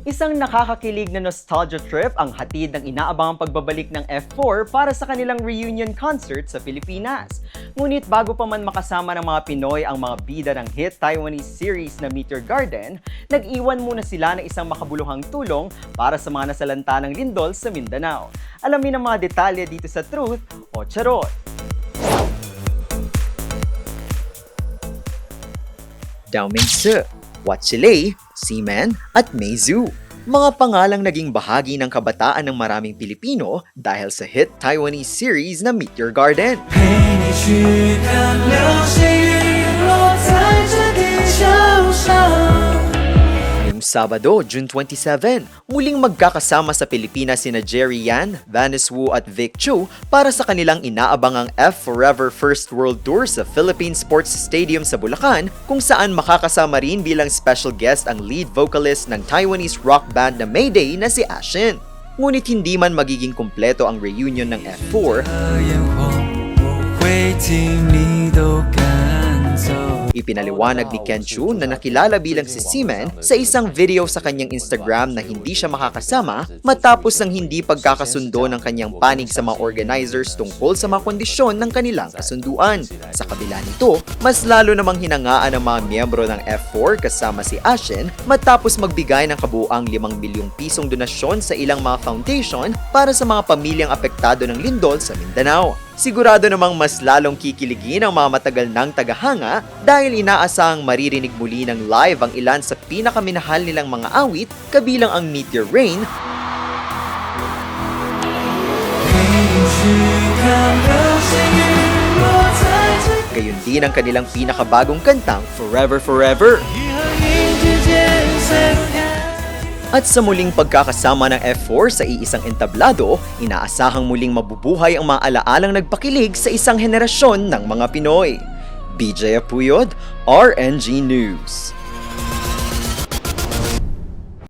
Isang nakakakilig na nostalgia trip ang hatid ng inaabangang pagbabalik ng F4 para sa kanilang reunion concert sa Pilipinas. Ngunit bago pa man makasama ng mga Pinoy ang mga bida ng hit Taiwanese series na Meteor Garden, nag-iwan muna sila ng isang makabuluhang tulong para sa mga nasalanta ng lindol sa Mindanao. Alamin ang mga detalye dito sa Truth o Charot. Dao Mingse, Watsilei, Seaman at Meizu. Mga pangalang naging bahagi ng kabataan ng maraming Pilipino dahil sa hit Taiwanese series na Meteor Garden. Ngayong Sabado, June 27, muling magkakasama sa Pilipinas sina Jerry Yan, Vanis Wu at Vic Chu para sa kanilang inaabangang F Forever First World Tour sa Philippine Sports Stadium sa Bulacan, kung saan makakasama rin bilang special guest ang lead vocalist ng Taiwanese rock band na Mayday na si Ashin. Ngunit hindi man magiging kumpleto ang reunion ng F4, ipinaliwanag ni Ken Chu na nakilala bilang si Seaman sa isang video sa kanyang Instagram na hindi siya makakasama matapos ng hindi pagkakasundo ng kanyang panig sa mga organizers tungkol sa mga kondisyon ng kanilang kasunduan. Sa kabila nito, mas lalo namang hinangaan ng mga miyembro ng F4 kasama si Ashin matapos magbigay ng kabuuang 5 milyong pisong donasyon sa ilang mga foundation para sa mga pamilyang apektado ng lindol sa Mindanao. Sigurado namang mas lalong kikiligin ang mga matagal ng tagahanga dahil inaasahang maririnig muli ng live ang ilan sa pinakaminahal nilang mga awit kabilang ang Meteor Rain, gayon din ang kanilang pinakabagong kantang Forever Forever. At sa muling pagkakasama ng F4 sa iisang entablado, inaasahang muling mabubuhay ang mga alaalang nagpakilig sa isang henerasyon ng mga Pinoy. BJ Apuyod, RNG News.